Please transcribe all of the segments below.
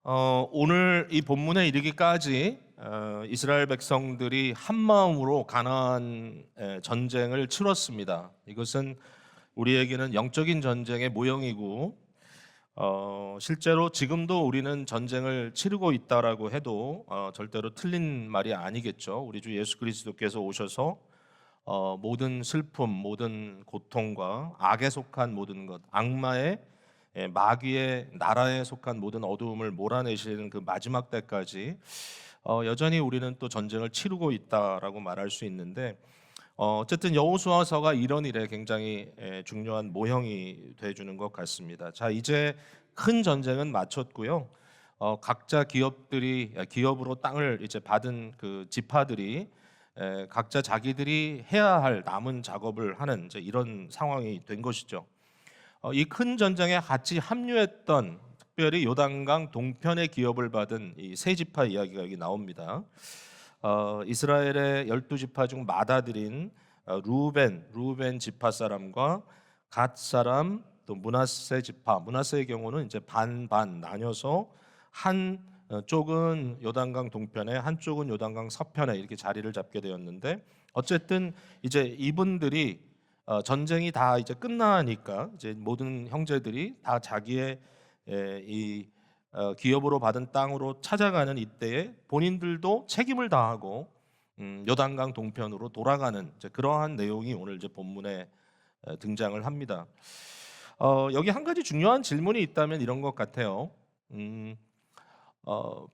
오늘 이 본문에 이르기까지 이스라엘 백성들이 한 마음으로 가나안 전쟁을 치렀습니다. 이것은 우리에게는 영적인 전쟁의 모형이고 실제로 지금도 우리는 전쟁을 치르고 있다라고 해도 절대로 틀린 말이 아니겠죠. 우리 주 예수 그리스도께서 오셔서 모든 슬픔, 모든 고통과 악에 속한 모든 것, 악마의 마귀의 나라에 속한 모든 어두움을 몰아내시는 그 마지막 때까지 여전히 우리는 또 전쟁을 치르고 있다라고 말할 수 있는데 어쨌든 여호수아서가 이런 일에 굉장히 중요한 모형이 돼주는 것 같습니다. 자, 이제 큰 전쟁은 마쳤고요. 각자 기업으로 땅을 이제 받은 그 지파들이 각자 자기들이 해야 할 남은 작업을 하는 이제 이런 상황이 된 것이죠. 이 큰 전쟁에 같이 합류했던 특별히 요단강 동편의 기업을 받은 이 세 지파 이야기가 여기 나옵니다. 이스라엘의 12지파 중 맏아들인 루벤 지파 사람과 갓 사람 또 므낫세 지파, 므낫세의 경우는 이제 반반 나뉘어서 한 쪽은 요단강 동편에 한쪽은 요단강 서편에 이렇게 자리를 잡게 되었는데 어쨌든 이제 이분들이 전쟁이 다 이제 끝나니까 이제 모든 형제들이 다 자기의 이 기업으로 받은 땅으로 찾아가는 이때에 본인들도 책임을 다하고 요단강 동편으로 돌아가는 이제 그러한 내용이 오늘 이제 본문에 등장을 합니다. 여기 한 가지 중요한 질문이 있다면 이런 것 같아요.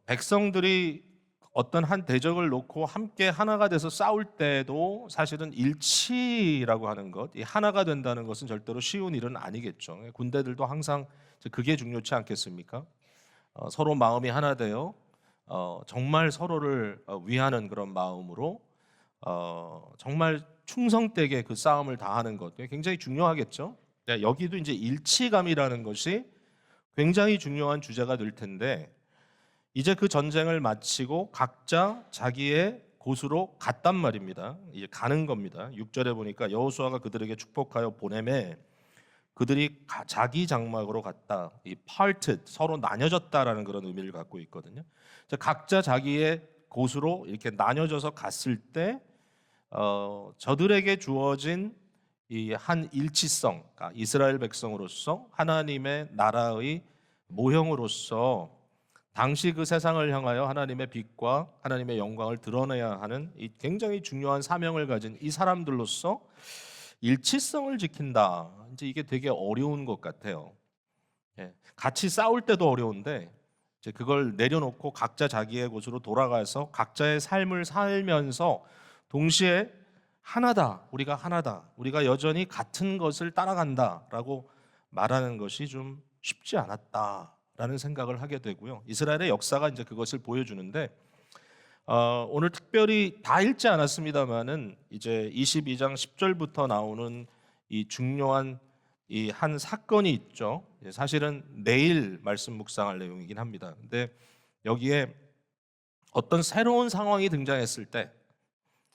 백성들이 어떤 한 대적을 놓고 함께 하나가 돼서 싸울 때도 사실은 일치라고 하는 것, 이 하나가 된다는 것은 절대로 쉬운 일은 아니겠죠. 군대들도 항상 그게 중요치 않겠습니까? 서로 마음이 하나 되어 정말 서로를 위하는 그런 마음으로 정말 충성되게 그 싸움을 다하는 것 굉장히 중요하겠죠. 네, 여기도 이제 일치감이라는 것이 굉장히 중요한 주제가 될 텐데 이제 그 전쟁을 마치고 각자 자기의 곳으로 갔단 말입니다. 이제 가는 겁니다. 6절에 보니까 여호수아가 그들에게 축복하여 보내매 그들이 자기 장막으로 갔다. 이 parted 서로 나뉘어졌다라는 그런 의미를 갖고 있거든요. 각자 자기의 곳으로 이렇게 나뉘어져서 갔을 때 저들에게 주어진 이 한 일치성, 그러니까 이스라엘 백성으로서 하나님의 나라의 모형으로서 당시 그 세상을 향하여 하나님의 빛과 하나님의 영광을 드러내야 하는 이 굉장히 중요한 사명을 가진 이 사람들로서 일치성을 지킨다. 이제 이게 되게 어려운 것 같아요. 같이 싸울 때도 어려운데 이제 그걸 내려놓고 각자 자기의 곳으로 돌아가서 각자의 삶을 살면서 동시에 하나다. 우리가 하나다. 우리가 여전히 같은 것을 따라간다라고 말하는 것이 좀 쉽지 않았다라는 생각을 하게 되고요. 이스라엘의 역사가 이제 그것을 보여주는데 오늘 특별히 다 읽지 않았습니다만은 이제 22장 10절부터 나오는 이 중요한 이 한 사건이 있죠. 사실은 내일 말씀 묵상할 내용이긴 합니다. 근데 여기에 어떤 새로운 상황이 등장했을 때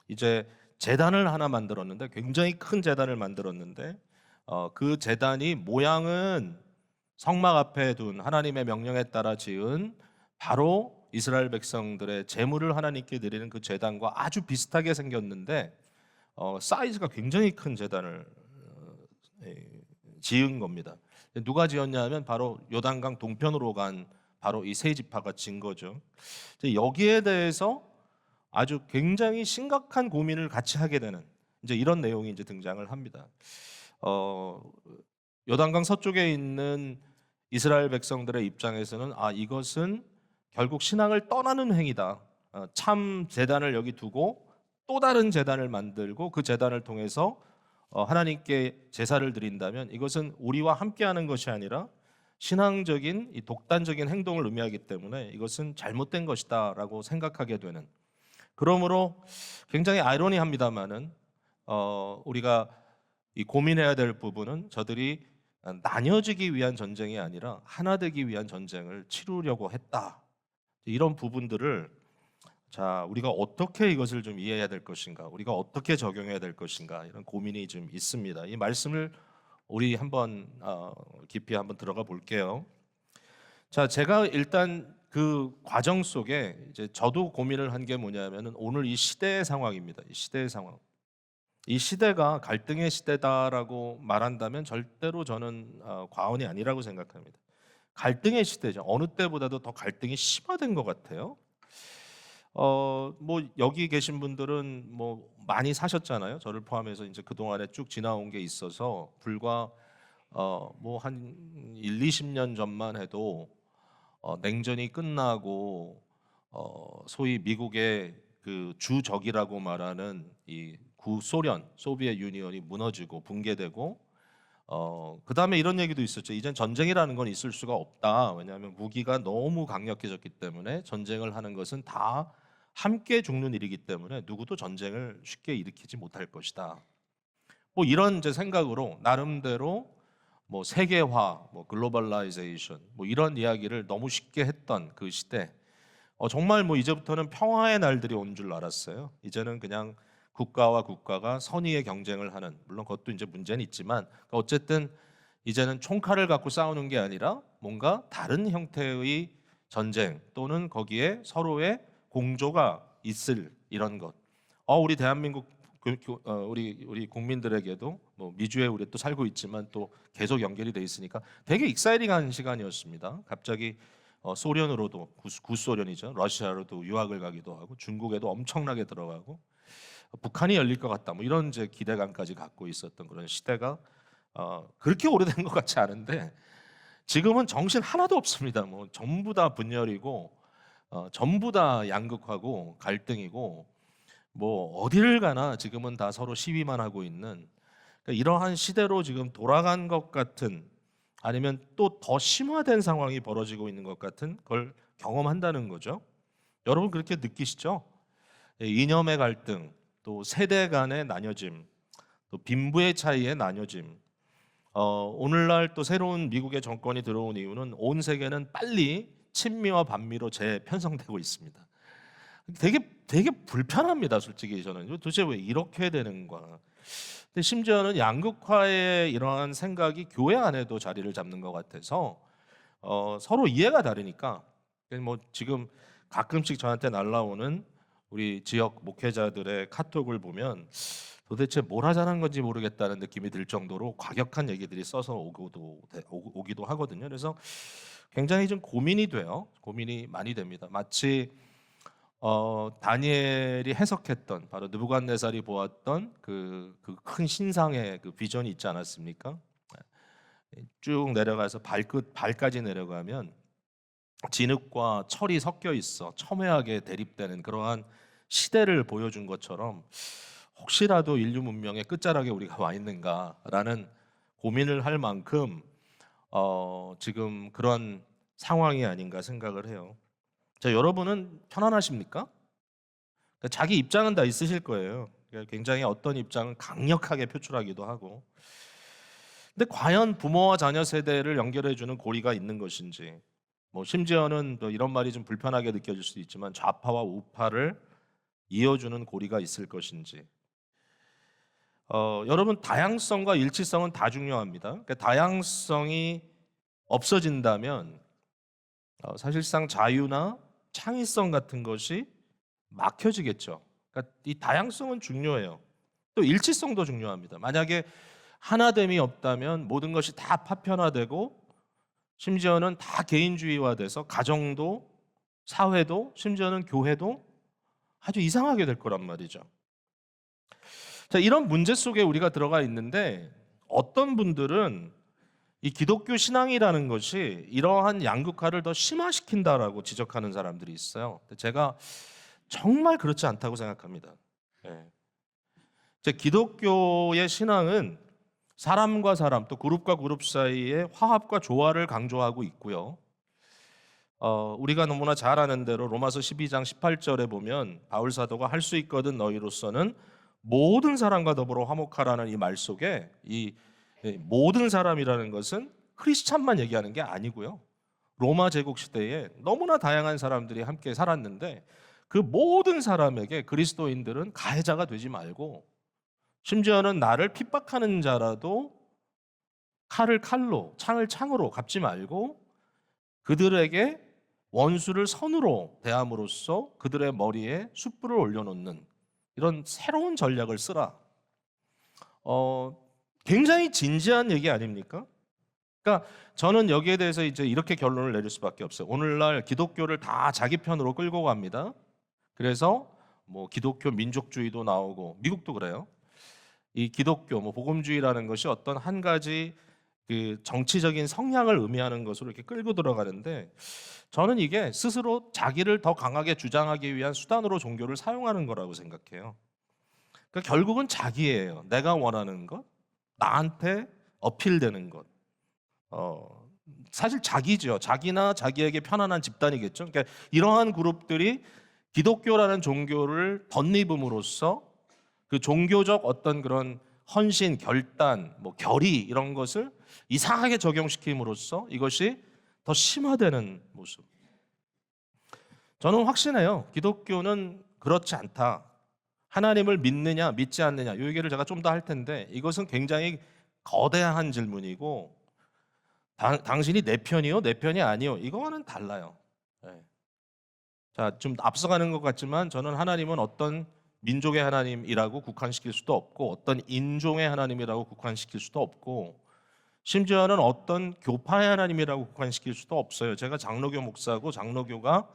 이제 제단을 하나 만들었는데 굉장히 큰 제단을 만들었는데 그 제단이 모양은 성막 앞에 둔 하나님의 명령에 따라 지은 바로 이스라엘 백성들의 제물을 하나님께 드리는 그 제단과 아주 비슷하게 생겼는데 사이즈가 굉장히 큰 제단을 지은 겁니다. 누가 지었냐면 바로 요단강 동편으로 간 바로 이 세 지파가 진 거죠. 여기에 대해서 아주 굉장히 심각한 고민을 같이 하게 되는 이제 이런 내용이 이제 등장을 합니다. 요단강 서쪽에 있는 이스라엘 백성들의 입장에서는 이것은 결국 신앙을 떠나는 행위다. 참 제단을 여기 두고 또 다른 제단을 만들고 그 제단을 통해서 하나님께 제사를 드린다면 이것은 우리와 함께하는 것이 아니라 신앙적인 이 독단적인 행동을 의미하기 때문에 이것은 잘못된 것이다라고 생각하게 되는. 그러므로 굉장히 아이러니합니다만은 우리가 이 고민해야 될 부분은 저들이 나뉘어지기 위한 전쟁이 아니라 하나 되기 위한 전쟁을 치르려고 했다. 이런 부분들을 자 우리가 어떻게 이것을 좀 이해해야 될 것인가, 우리가 어떻게 적용해야 될 것인가 이런 고민이 좀 있습니다. 이 말씀을 우리 한번 깊이 한번 들어가 볼게요. 자, 제가 일단 그 과정 속에 이제 저도 고민을 한 게 뭐냐면은 오늘 이 시대의 상황입니다. 이 시대의 상황. 이 시대가 갈등의 시대다라고 말한다면 절대로 저는 과언이 아니라고 생각합니다. 갈등의 시대죠. 어느 때보다도 더 갈등이 심화된 것 같아요. 뭐 여기 계신 분들은 뭐 많이 사셨잖아요. 저를 포함해서 이제 그 동안에 쭉 지나온 게 있어서 불과 뭐 한 1, 20년 전만 해도 냉전이 끝나고 소위 미국의 그 주적이라고 말하는 이 구소련, 소비에트 유니언이 무너지고 붕괴되고 그다음에 이런 얘기도 있었죠. 이젠 전쟁이라는 건 있을 수가 없다. 왜냐하면 무기가 너무 강력해졌기 때문에 전쟁을 하는 것은 다 함께 죽는 일이기 때문에 누구도 전쟁을 쉽게 일으키지 못할 것이다. 뭐 이런 이제 생각으로 나름대로 뭐 세계화, 뭐 글로벌라이제이션, 뭐 이런 이야기를 너무 쉽게 했던 그 시대. 정말 뭐 이제부터는 평화의 날들이 온 줄 알았어요. 이제는 그냥 국가와 국가가 선의의 경쟁을 하는, 물론 그것도 이제 문제는 있지만 어쨌든 이제는 총칼을 갖고 싸우는 게 아니라 뭔가 다른 형태의 전쟁 또는 거기에 서로의 공조가 있을 이런 것. 우리 대한민국 우리 국민들에게도 뭐 미주에 우리 또 살고 있지만 또 계속 연결이 돼 있으니까 되게 익사이팅한 시간이었습니다. 갑자기 소련으로도 구소련이죠. 러시아로도 유학을 가기도 하고 중국에도 엄청나게 들어가고 북한이 열릴 것 같다. 뭐 이런 이제 기대감까지 갖고 있었던 그런 시대가 그렇게 오래된 것 같지 않은데 지금은 정신 하나도 없습니다. 뭐 전부 다 분열이고 전부 다 양극화고 갈등이고 뭐 어디를 가나 지금은 다 서로 시위만 하고 있는 그러니까 이러한 시대로 지금 돌아간 것 같은 아니면 또 더 심화된 상황이 벌어지고 있는 것 같은 걸 경험한다는 거죠. 여러분 그렇게 느끼시죠? 이념의 갈등, 또 세대 간의 나뉘어짐, 또 빈부의 차이의 나뉘어짐. 오늘날 또 새로운 미국의 정권이 들어온 이유는 온 세계는 빨리 친미와 반미로 재편성되고 있습니다. 되게 불편합니다, 솔직히 저는. 도대체 왜 이렇게 되는 거야? 근데 심지어는 양극화의 이러한 생각이 교회 안에도 자리를 잡는 것 같아서 서로 이해가 다르니까 뭐 지금 가끔씩 저한테 날라오는 우리 지역 목회자들의 카톡을 보면 도대체 뭘 하자는 건지 모르겠다는 느낌이 들 정도로 과격한 얘기들이 써서 오기도 하거든요. 그래서 굉장히 좀 고민이 돼요. 고민이 많이 됩니다. 마치 다니엘이 해석했던 바로 느부갓네살이 보았던 그 큰 신상의 그 비전이 있지 않았습니까? 쭉 내려가서 발까지 내려가면 진흙과 철이 섞여 있어 첨예하게 대립되는 그러한 시대를 보여준 것처럼 혹시라도 인류 문명의 끝자락에 우리가 와 있는가라는 고민을 할 만큼 지금 그런 상황이 아닌가 생각을 해요. 자, 여러분은 편안하십니까? 그러니까 자기 입장은 다 있으실 거예요. 그러니까 굉장히 어떤 입장은 강력하게 표출하기도 하고. 근데 과연 부모와 자녀 세대를 연결해주는 고리가 있는 것인지, 뭐 심지어는 또 이런 말이 좀 불편하게 느껴질 수도 있지만 좌파와 우파를 이어주는 고리가 있을 것인지. 여러분 다양성과 일치성은 다 중요합니다. 그러니까 다양성이 없어진다면 사실상 자유나 창의성 같은 것이 막혀지겠죠. 그러니까 이 다양성은 중요해요. 또 일치성도 중요합니다. 만약에 하나됨이 없다면 모든 것이 다 파편화되고 심지어는 다 개인주의화돼서 가정도 사회도 심지어는 교회도 아주 이상하게 될 거란 말이죠. 자, 이런 문제 속에 우리가 들어가 있는데 어떤 분들은 이 기독교 신앙이라는 것이 이러한 양극화를 더 심화시킨다라고 지적하는 사람들이 있어요. 제가 정말 그렇지 않다고 생각합니다. 기독교의 신앙은 사람과 사람 또 그룹과 그룹 사이의 화합과 조화를 강조하고 있고요. 우리가 너무나 잘 아는 대로 로마서 12장 18절에 보면 바울 사도가 할 수 있거든 너희로서는 모든 사람과 더불어 화목하라는 이 말 속에 이 모든 사람이라는 것은 크리스찬만 얘기하는 게 아니고요. 로마 제국 시대에 너무나 다양한 사람들이 함께 살았는데 그 모든 사람에게 그리스도인들은 가해자가 되지 말고 심지어는 나를 핍박하는 자라도 칼을 칼로, 창을 창으로 갚지 말고 그들에게 원수를 선으로 대함으로써 그들의 머리에 숯불을 올려놓는 이런 새로운 전략을 쓰라. 굉장히 진지한 얘기 아닙니까? 그러니까 저는 여기에 대해서 이제 이렇게 결론을 내릴 수밖에 없어요. 오늘날 기독교를 다 자기 편으로 끌고 갑니다. 그래서 뭐 기독교 민족주의도 나오고, 미국도 그래요. 이 기독교 뭐 복음주의라는 것이 어떤 한 가지 그 정치적인 성향을 의미하는 것으로 이렇게 끌고 들어가는데, 저는 이게 스스로 자기를 더 강하게 주장하기 위한 수단으로 종교를 사용하는 거라고 생각해요. 그러니까 결국은 자기예요. 내가 원하는 것, 나한테 어필되는 것. 사실 자기죠. 자기나 자기에게 편안한 집단이겠죠. 그러니까 이러한 그룹들이 기독교라는 종교를 덧입음으로써 그 종교적 어떤 그런 헌신, 결단, 뭐 결의 이런 것을 이상하게 적용시킴으로써 이것이 더 심화되는 모습. 저는 확신해요. 기독교는 그렇지 않다. 하나님을 믿느냐 믿지 않느냐 이 얘기를 제가 좀 더 할 텐데, 이것은 굉장히 거대한 질문이고, 당신이 내 편이요 내 편이 아니요 이거와는 달라요. 네. 자, 좀 앞서가는 것 같지만 저는 하나님은 어떤 민족의 하나님이라고 국한시킬 수도 없고, 어떤 인종의 하나님이라고 국한시킬 수도 없고, 심지어는 어떤 교파의 하나님이라고 국한시킬 수도 없어요. 제가 장로교 목사고, 장로교가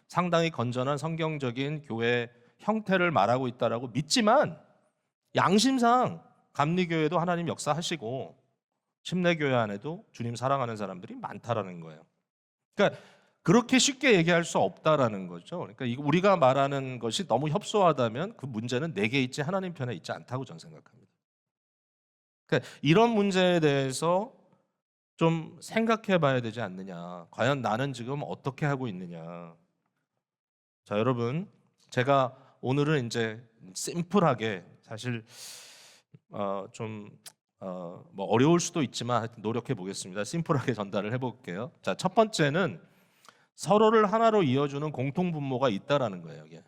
상당히 건전한 성경적인 교회 형태를 말하고 있다라고 믿지만, 양심상 감리교회도 하나님 역사하시고 침례교회 안에도 주님 사랑하는 사람들이 많다라는 거예요. 그러니까 그렇게 쉽게 얘기할 수 없다라는 거죠. 그러니까 우리가 말하는 것이 너무 협소하다면 그 문제는 내게 있지 하나님 편에 있지 않다고 저는 생각합니다. 그러니까 이런 문제에 대해서 좀 생각해 봐야 되지 않느냐. 과연 나는 지금 어떻게 하고 있느냐. 자, 여러분, 제가 오늘은 이제 심플하게, 사실 뭐 어려울 수도 있지만 하여튼 노력해 보겠습니다. 심플하게 전달을 해볼게요. 자, 첫 번째는 서로를 하나로 이어주는 공통 분모가 있다라는 거예요. 이게.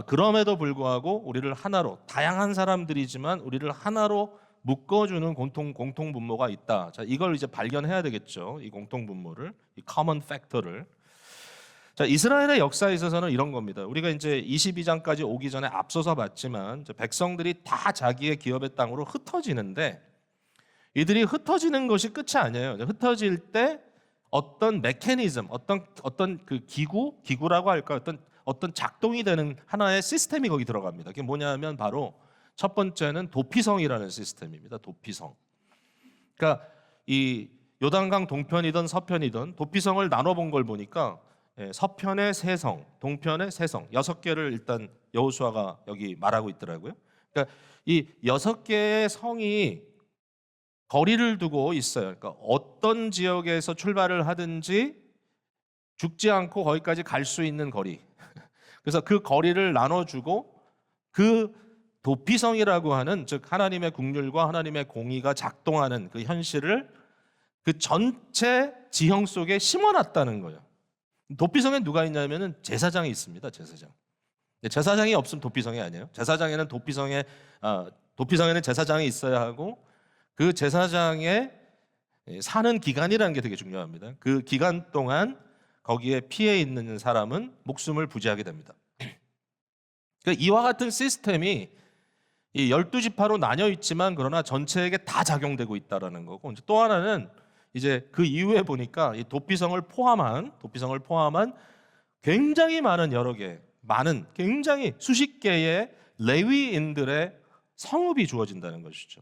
그럼에도 불구하고 우리를 하나로, 다양한 사람들이지만 우리를 하나로 묶어주는 공통 분모가 있다. 자, 이걸 이제 발견해야 되겠죠. 이 공통 분모를, 이 common factor를. 자, 이스라엘의 역사에 있어서는 이런 겁니다. 우리가 이제 22장까지 오기 전에 앞서서 봤지만, 백성들이 다 자기의 기업의 땅으로 흩어지는데, 이들이 흩어지는 것이 끝이 아니에요. 흩어질 때 어떤 메커니즘, 어떤 그 기구라고 할까, 어떤 작동이 되는 하나의 시스템이 거기 들어갑니다. 그게 뭐냐면 바로 첫 번째는 도피성이라는 시스템입니다. 도피성. 그러니까 이 요단강 동편이든 서편이든 도피성을 나눠본 걸 보니까, 서편의 세 성, 동편의 세 성, 6개를 일단 여호수아가 여기 말하고 있더라고요. 그러니까 이 6개의 성이 거리를 두고 있어요. 그러니까 어떤 지역에서 출발을 하든지 죽지 않고 거기까지 갈 수 있는 거리. 그래서 그 거리를 나눠주고, 그 도피성이라고 하는, 즉 하나님의 국률과 하나님의 공의가 작동하는 그 현실을 그 전체 지형 속에 심어놨다는 거예요. 도피성에 누가 있냐면은 제사장이 있습니다. 제사장. 제사장이 없으면 도피성이 아니에요. 도피성에는 제사장이 있어야 하고, 그 제사장의 사는 기간이라는 게 되게 중요합니다. 그 기간 동안 거기에 피해 있는 사람은 목숨을 부지하게 됩니다. 그러니까 이와 같은 시스템이 이 12지파로 나뉘어 있지만 그러나 전체에게 다 작용되고 있다라는 거고, 또 하나는 이제 그 이후에 보니까 이 도피성을 포함한 굉장히 많은 굉장히 수십 개의 레위인들의 성읍이 주어진다는 것이죠.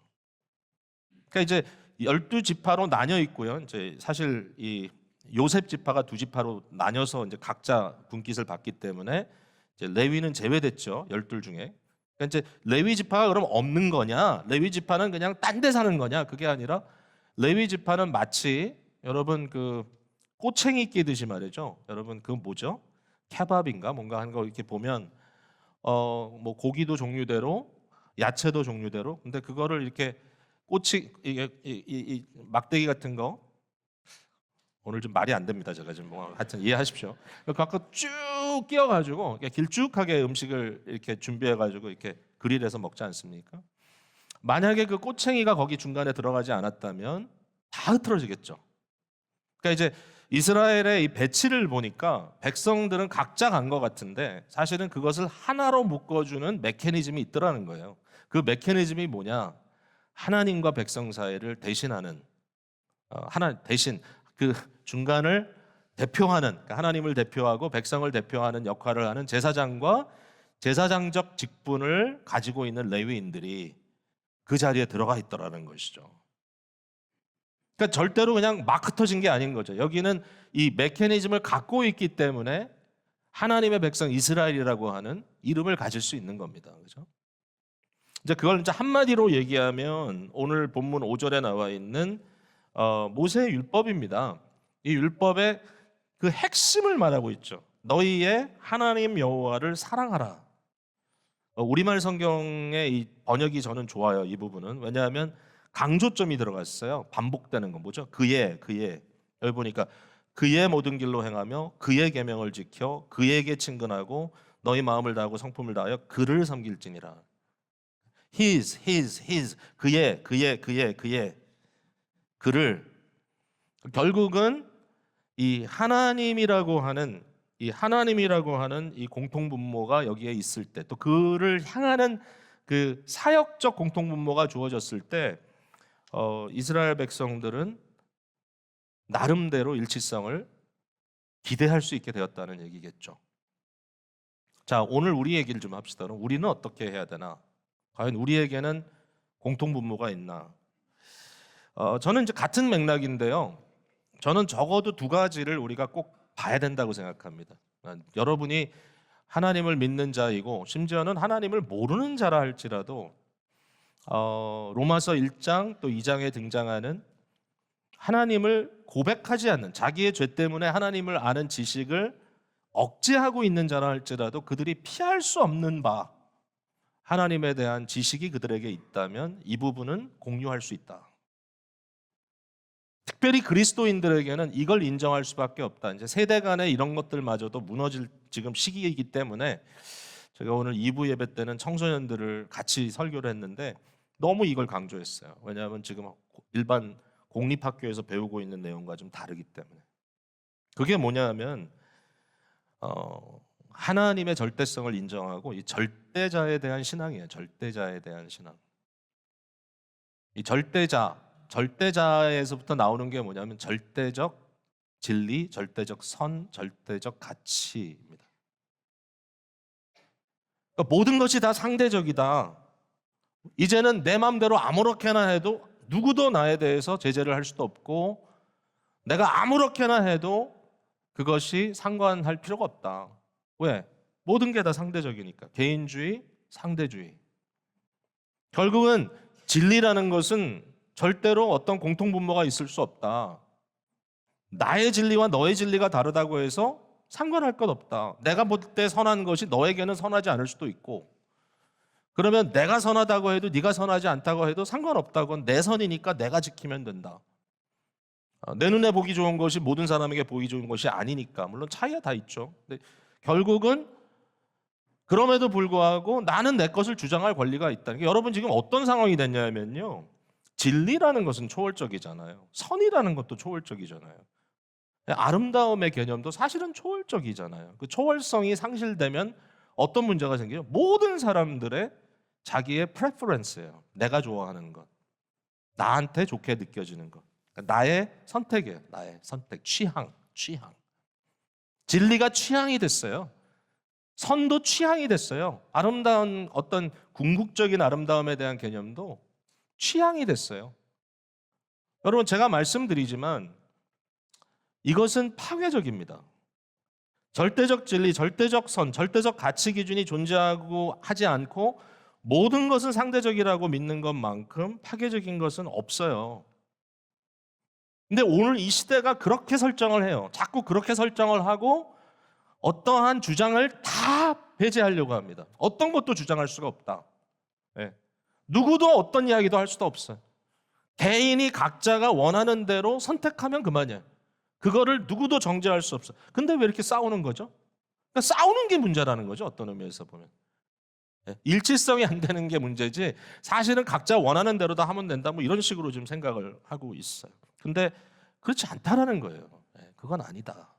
그러니까 이제 12지파로 나뉘어 있고요. 이제 사실 이 요셉 지파가 2지파로 나뉘어서 이제 각자 분깃을 받기 때문에 이제 레위는 제외됐죠. 12 중에. 그러니까 이제 레위 지파가 그럼 없는 거냐? 레위 지파는 그냥 딴 데 사는 거냐? 그게 아니라 레위 지파는 마치 여러분 그 꼬챙이 끼듯이 말이죠. 여러분 그 뭐죠? 케밥인가 뭔가 하는 거 이렇게 보면 뭐 고기도 종류대로, 야채도 종류대로. 근데 그거를 이렇게 이 막대기 같은 거, 오늘 좀 말이 안 됩니다. 제가 지금 뭐 하여튼 이해하십시오. 갖고 쭉 끼워가지고 길쭉하게 음식을 이렇게 준비해가지고 이렇게 그릴해서 먹지 않습니까? 만약에 그 꼬챙이가 거기 중간에 들어가지 않았다면 다 흐트러지겠죠. 그러니까 이제 이스라엘의 이 배치를 보니까 백성들은 각자 간 것 같은데 사실은 그것을 하나로 묶어주는 메커니즘이 있더라는 거예요. 그 메커니즘이 뭐냐? 하나님과 백성 사이를 대신하는 하나 대신 그 중간을 대표하는, 그러니까 하나님을 대표하고 백성을 대표하는 역할을 하는 제사장과 제사장적 직분을 가지고 있는 레위인들이 그 자리에 들어가 있더라는 것이죠. 그러니까 절대로 그냥 막 흩어진 게 아닌 거죠. 여기는 이 메커니즘을 갖고 있기 때문에 하나님의 백성 이스라엘이라고 하는 이름을 가질 수 있는 겁니다. 그죠? 이제 그걸 이제 한마디로 얘기하면 오늘 본문 5절에 나와 있는 모세의 율법입니다. 이 율법의 그 핵심을 말하고 있죠. 너희의 하나님 여호와를 사랑하라. 우리말 성경의 이 번역이 저는 좋아요. 이 부분은. 왜냐하면 강조점이 들어갔어요. 반복되는 건 뭐죠? 그의. 여기 보니까 그의 모든 길로 행하며 그의 계명을 지켜 그에게 친근하고 너희 마음을 다하고 성품을 다하여 그를 섬길지니라. his 그의 그를. 결국은 이 하나님이라고 하는 이 공통분모가 여기에 있을 때, 또 그를 향하는 그 사역적 공통분모가 주어졌을 때 이스라엘 백성들은 나름대로 일치성을 기대할 수 있게 되었다는 얘기겠죠. 자, 오늘 우리 얘기를 좀 합시다. 그럼 우리는 어떻게 해야 되나? 과연 우리에게는 공통분모가 있나? 저는 이제 같은 맥락인데요. 저는 적어도 두 가지를 우리가 꼭 봐야 된다고 생각합니다. 여러분이 하나님을 믿는 자이고 심지어는 하나님을 모르는 자라 할지라도 로마서 1장 또 2장에 등장하는 하나님을 고백하지 않는, 자기의 죄 때문에 하나님을 아는 지식을 억제하고 있는 자라 할지라도 그들이 피할 수 없는 바, 하나님에 대한 지식이 그들에게 있다면 이 부분은 공유할 수 있다. 특별히 그리스도인들에게는 이걸 인정할 수밖에 없다. 이제 세대 간의 이런 것들마저도 무너질 지금 시기이기 때문에 제가 오늘 2부 예배 때는 청소년들을 같이 설교를 했는데 너무 이걸 강조했어요. 왜냐하면 지금 일반 공립학교에서 배우고 있는 내용과 좀 다르기 때문에. 그게 뭐냐면 하나님의 절대성을 인정하고 이 절대자에 대한 신앙이에요. 절대자에 대한 신앙. 이 절대자에서부터 나오는 게 뭐냐면 절대적 진리, 절대적 선, 절대적 가치입니다. 그러니까 모든 것이 다 상대적이다. 이제는 내 마음대로 아무렇게나 해도 누구도 나에 대해서 제재를 할 수도 없고 내가 아무렇게나 해도 그것이 상관할 필요가 없다. 왜? 모든 게 다 상대적이니까. 개인주의, 상대주의. 결국은 진리라는 것은 절대로 어떤 공통분모가 있을 수 없다. 나의 진리와 너의 진리가 다르다고 해서 상관할 것 없다. 내가 볼 때 선한 것이 너에게는 선하지 않을 수도 있고, 그러면 내가 선하다고 해도 네가 선하지 않다고 해도 상관없다고. 내 선이니까 내가 지키면 된다. 내 눈에 보기 좋은 것이 모든 사람에게 보기 좋은 것이 아니니까. 물론 차이가 다 있죠. 근데 결국은 그럼에도 불구하고 나는 내 것을 주장할 권리가 있다는 게, 여러분 지금 어떤 상황이 됐냐면요, 진리라는 것은 초월적이잖아요. 선이라는 것도 초월적이잖아요. 아름다움의 개념도 사실은 초월적이잖아요. 그 초월성이 상실되면 어떤 문제가 생겨요? 모든 사람들의 자기의 프레퍼런스예요. 내가 좋아하는 것, 나한테 좋게 느껴지는 것, 그러니까 나의 선택이에요. 나의 선택, 취향. 진리가 취향이 됐어요. 선도 취향이 됐어요. 아름다운 어떤 궁극적인 아름다움에 대한 개념도 취향이 됐어요. 여러분 제가 말씀드리지만 이것은 파괴적입니다. 절대적 진리, 절대적 선, 절대적 가치 기준이 존재하고 하지 않고 모든 것은 상대적이라고 믿는 것만큼 파괴적인 것은 없어요. 근데 오늘 이 시대가 그렇게 설정을 해요. 자꾸 그렇게 설정을 하고 어떠한 주장을 다 배제하려고 합니다. 어떤 것도 주장할 수가 없다. 네. 누구도 어떤 이야기도 할 수도 없어요. 개인이 각자가 원하는 대로 선택하면 그만이에요. 그거를 누구도 정죄할 수 없어요. 근데 왜 이렇게 싸우는 거죠? 그러니까 싸우는 게 문제라는 거죠. 어떤 의미에서 보면. 네. 일치성이 안 되는 게 문제지 사실은 각자 원하는 대로 다 하면 된다, 뭐 이런 식으로 좀 생각을 하고 있어요. 근데 그렇지 않다라는 거예요. 네. 그건 아니다.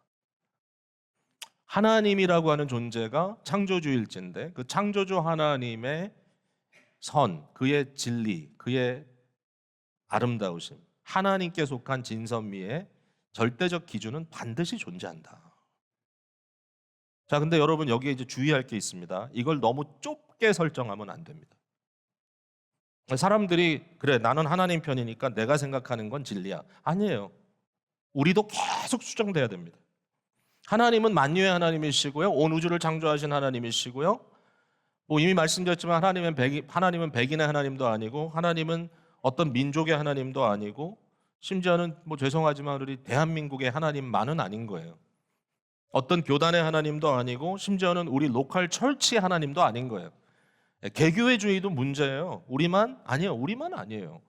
하나님이라고 하는 존재가 창조주일진데 그 창조주 하나님의 선, 그의 진리, 그의 아름다우심, 하나님께 속한 진선미의 절대적 기준은 반드시 존재한다. 자, 근데 여러분 여기에 이제 주의할 게 있습니다. 이걸 너무 좁게 설정하면 안 됩니다. 사람들이 그래 나는 하나님 편이니까 내가 생각하는 건 진리야. 아니에요. 우리도 계속 수정돼야 됩니다. 하나님은 만유의 하나님이시고요. 온 우주를 창조하신 하나님이시고요. 뭐 이미 말씀드렸지만 하나님은 백인의 하나님도 아니고 하나님은 어떤 민족의 하나님도 아니고 심지어는 뭐 죄송하지만 우리 대한민국의 하나님만은 아닌 거예요. 어떤 교단의 하나님도 아니고 심지어는 우리 로컬 철치 하나님도 아닌 거예요. 개교회주의도 문제예요. 우리만 아니에요.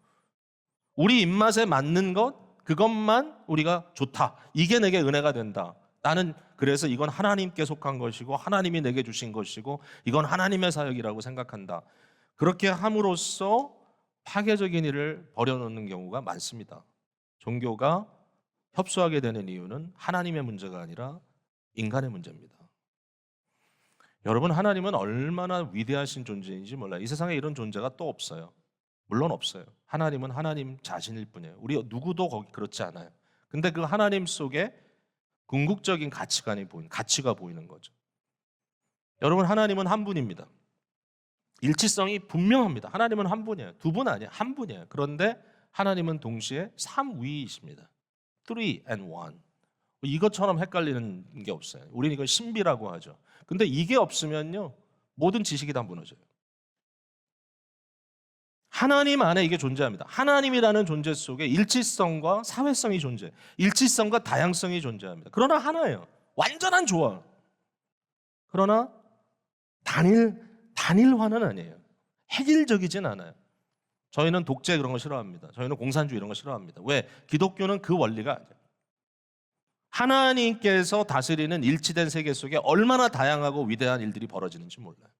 우리 입맛에 맞는 것 그것만 우리가 좋다. 이게 내게 은혜가 된다. 나는 그래서 이건 하나님께 속한 것이고 하나님이 내게 주신 것이고 이건 하나님의 사역이라고 생각한다. 그렇게 함으로써 파괴적인 일을 벌여놓는 경우가 많습니다. 종교가 협소하게 되는 이유는 하나님의 문제가 아니라 인간의 문제입니다. 여러분 하나님은 얼마나 위대하신 존재인지 몰라요. 이 세상에 이런 존재가 또 없어요. 물론 없어요. 하나님은 하나님 자신일 뿐이에요. 우리 누구도 그렇지 않아요. 근데 그 하나님 속에 궁극적인 가치가 보이는 거죠. 여러분 하나님은 한 분입니다. 일치성이 분명합니다. 하나님은 한 분이에요. 두 분 아니에요. 한 분이에요. 그런데 하나님은 동시에 삼위이십니다. Three and one. 이것처럼 헷갈리는 게 없어요. 우리는 이걸 신비라고 하죠. 근데 이게 없으면요 모든 지식이 다 무너져요. 하나님 안에 이게 존재합니다. 하나님이라는 존재 속에 일치성과 사회성이 존재해요. 일치성과 다양성이 존재합니다. 그러나 하나예요. 완전한 조화. 그러나 단일화는 아니에요. 획일적이진 않아요. 저희는 독재 그런 거 싫어합니다. 저희는 공산주의 이런 거 싫어합니다. 왜? 기독교는 그 원리가 아니에요. 하나님께서 다스리는 일치된 세계 속에 얼마나 다양하고 위대한 일들이 벌어지는지 몰라요.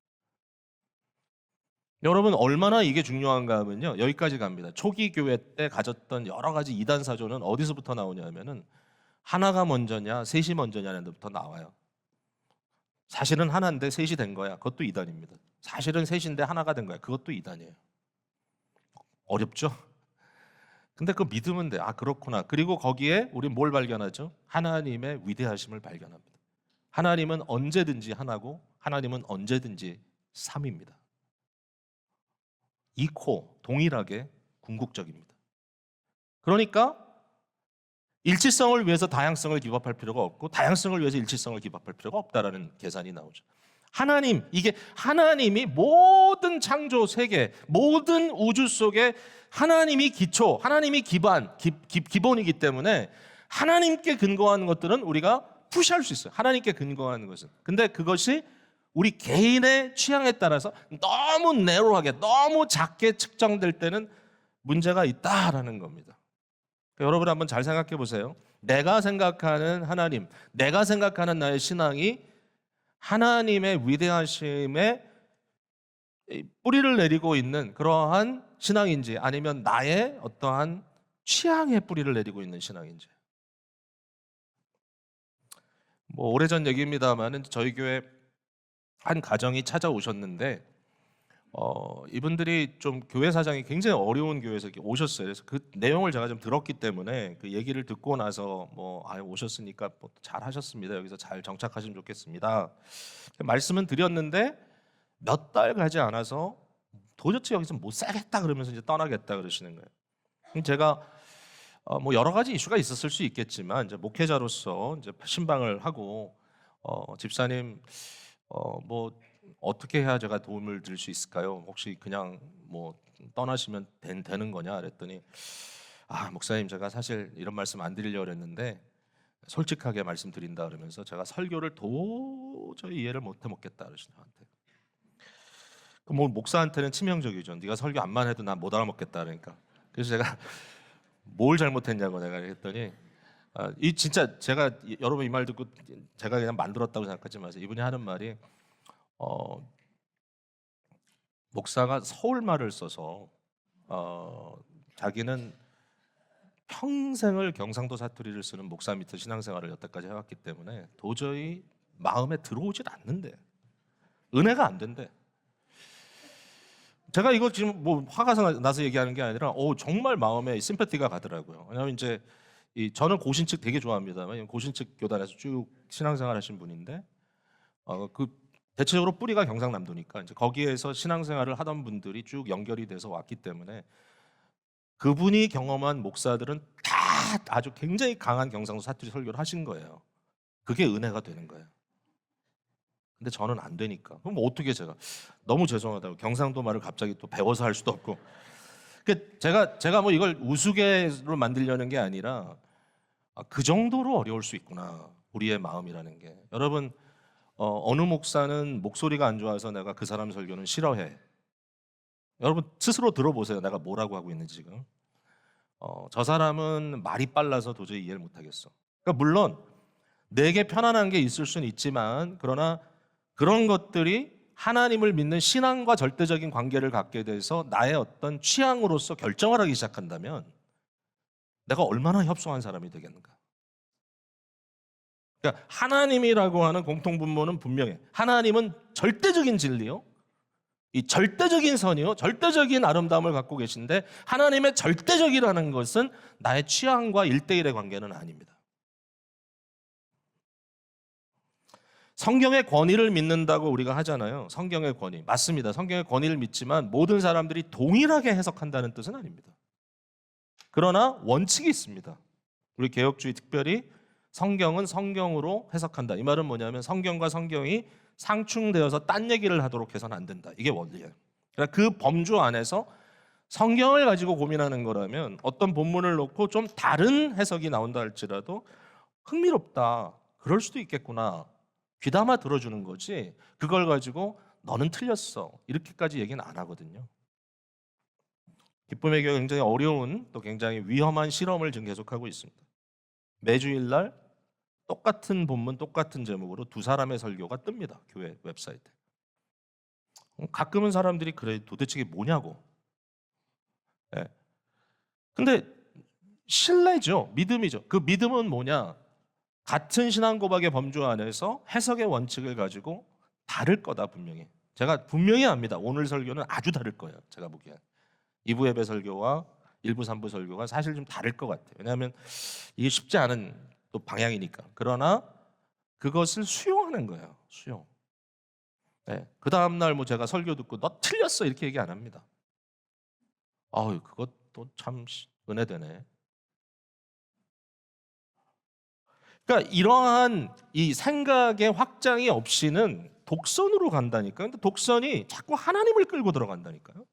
여러분 얼마나 이게 중요한가 하면요. 여기까지 갑니다. 초기 교회 때 가졌던 여러 가지 이단 사조는 어디서부터 나오냐 하면은 하나가 먼저냐 셋이 먼저냐는 데부터 나와요. 사실은 하나인데 셋이 된 거야. 그것도 이단입니다. 사실은 셋인데 하나가 된 거야. 그것도 이단이에요. 어렵죠? 근데 그거 믿으면 돼. 아 그렇구나. 그리고 거기에 우리 뭘 발견하죠? 하나님의 위대하심을 발견합니다. 하나님은 언제든지 하나고 하나님은 언제든지 삼입니다. 동일하게 궁극적입니다. 그러니까 일치성을 위해서 다양성을 기밥할 필요가 없고 다양성을 위해서 일치성을 기밥할 필요가 없다라는 계산이 나오죠. 이게 하나님이 모든 창조 세계, 모든 우주 속에 하나님이 기초, 하나님이 기본이기 때문에 하나님께 근거한 것들은 우리가 푸시할 수 있어요. 하나님께 근거하는 것은. 근데 그것이 우리 개인의 취향에 따라서 너무 내로하게, 너무 작게 측정될 때는 문제가 있다라는 겁니다. 그러니까 여러분 한번 잘 생각해 보세요. 내가 생각하는 하나님, 내가 생각하는 나의 신앙이 하나님의 위대하심에 뿌리를 내리고 있는 그러한 신앙인지 아니면 나의 어떠한 취향에 뿌리를 내리고 있는 신앙인지. 뭐 오래전 얘기입니다만은 저희 교회 한 가정이 찾아오셨는데 이분들이 좀 교회 사정이 굉장히 어려운 교회에서 이렇게 오셨어요. 그래서 그 내용을 제가 좀 들었기 때문에 그 얘기를 듣고 나서 오셨으니까 뭐 잘 하셨습니다. 여기서 잘 정착하시면 좋겠습니다. 말씀은 드렸는데 몇 달 가지 않아서 도저히 여기서 못 살겠다 그러면서 이제 떠나겠다 그러시는 거예요. 제가 뭐 여러 가지 이슈가 있었을 수 있겠지만 이제 목회자로서 이제 신방을 하고 집사님 뭐 어떻게 해야 제가 도움을 드릴 수 있을까요? 혹시 그냥 뭐 떠나시면 되는 거냐 그랬더니 목사님 제가 사실 이런 말씀 안 드리려고 했는데 솔직하게 말씀드린다 그러면서 제가 설교를 도저히 이해를 못 해먹겠다 그러시는 저한테. 뭐 목사한테는 치명적이죠. 네가 설교 안만 해도 난 못 알아먹겠다 그러니까. 그래서 제가 뭘 잘못했냐고 내가 했더니 이 진짜 제가 여러분 이 말 듣고 제가 그냥 만들었다고 생각하지 마세요. 이분이 하는 말이 목사가 서울 말을 써서 자기는 평생을 경상도 사투리를 쓰는 목사 밑에 신앙생활을 여태까지 해왔기 때문에 도저히 마음에 들어오질 않는데, 은혜가 안 된대. 제가 이거 지금 뭐 화가 나서 얘기하는 게 아니라 정말 마음에 심패티가 가더라고요. 왜냐하면 이제 저는 고신측 되게 좋아합니다만 고신측 교단에서 쭉 신앙생활 하신 분인데 그 대체적으로 뿌리가 경상남도니까 이제 거기에서 신앙생활을 하던 분들이 쭉 연결이 돼서 왔기 때문에 그분이 경험한 목사들은 다 아주 굉장히 강한 경상도 사투리 설교를 하신 거예요. 그게 은혜가 되는 거예요. 근데 저는 안 되니까. 그럼 뭐 어떻게 제가 너무 죄송하다고 경상도 말을 갑자기 또 배워서 할 수도 없고. 제가 뭐 이걸 우스개로 만들려는 게 아니라 그 정도로 어려울 수 있구나. 우리의 마음이라는 게. 여러분 어느 목사는 목소리가 안 좋아서 내가 그 사람 설교는 싫어해. 여러분 스스로 들어보세요. 내가 뭐라고 하고 있는지 지금. 저 사람은 말이 빨라서 도저히 이해를 못하겠어. 그러니까 물론 내게 편안한 게 있을 수는 있지만 그러나 그런 것들이 하나님을 믿는 신앙과 절대적인 관계를 갖게 돼서 나의 어떤 취향으로서 결정을 하기 시작한다면 내가 얼마나 협소한 사람이 되겠는가. 그러니까 하나님이라고 하는 공통분모는 분명해. 하나님은 절대적인 진리요, 이 절대적인 선이요, 절대적인 아름다움을 갖고 계신데 하나님의 절대적이라는 것은 나의 취향과 1대1의 관계는 아닙니다. 성경의 권위를 믿는다고 우리가 하잖아요. 성경의 권위. 맞습니다. 성경의 권위를 믿지만 모든 사람들이 동일하게 해석한다는 뜻은 아닙니다. 그러나 원칙이 있습니다. 우리 개혁주의 특별히 성경은 성경으로 해석한다. 이 말은 뭐냐면 성경과 성경이 상충되어서 딴 얘기를 하도록 해서는 안 된다. 이게 원리예요. 그러니까 그 범주 안에서 성경을 가지고 고민하는 거라면 어떤 본문을 놓고 좀 다른 해석이 나온다 할지라도 흥미롭다. 그럴 수도 있겠구나. 귀담아 들어주는 거지 그걸 가지고 너는 틀렸어 이렇게까지 얘기는 안 하거든요. 기쁨의 교회가 굉장히 어려운 또 굉장히 위험한 실험을 지금 계속하고 있습니다. 매주일날 똑같은 본문 똑같은 제목으로 두 사람의 설교가 뜹니다. 교회 웹사이트에. 가끔은 사람들이 그래 도대체 이게 뭐냐고. 네. 근데 신뢰죠. 믿음이죠. 그 믿음은 뭐냐. 같은 신앙 고백의 범주 안에서 해석의 원칙을 가지고 다를 거다 분명히. 제가 분명히 압니다. 오늘 설교는 아주 다를 거예요. 제가 보기엔 2부 예배 설교와 1부 3부 설교가 사실 좀 다를 것 같아요. 왜냐하면 이게 쉽지 않은 또 방향이니까. 그러나 그것을 수용하는 거예요. 수용. 네. 그 다음 날 뭐 제가 설교 듣고 너 틀렸어 이렇게 얘기 안 합니다. 그것도 참 은혜되네. 그러니까 이러한 이 생각의 확장이 없이는 독선으로 간다니까요. 근데 독선이 자꾸 하나님을 끌고 들어간다니까요.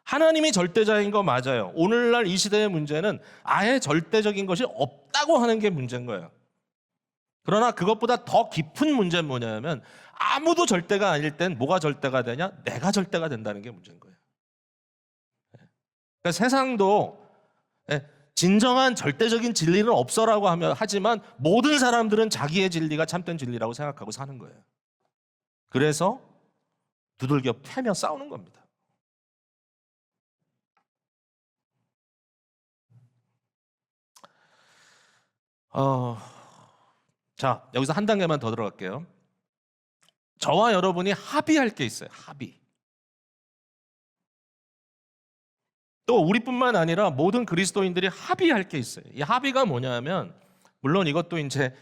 하나님이 절대자인 거 맞아요. 오늘날 이 시대의 문제는 아예 절대적인 것이 없다고 하는 게 문제인 거예요. 그러나 그것보다 더 깊은 문제는 뭐냐면 아무도 절대가 아닐 땐 뭐가 절대가 되냐? 내가 절대가 된다는 게 문제인 거예요. 그러니까 세상도 진정한 절대적인 진리는 없어라고 하지만 모든 사람들은 자기의 진리가 참된 진리라고 생각하고 사는 거예요. 그래서 두들겨 패며 싸우는 겁니다. 자, 여기서 한 단계만 더 들어갈게요. 저와 여러분이 합의할 게 있어요. 합의. 또 우리뿐만 아니라 모든 그리스도인들이 합의할 게 있어요. 이 합의가 뭐냐면 물론 이것도 이제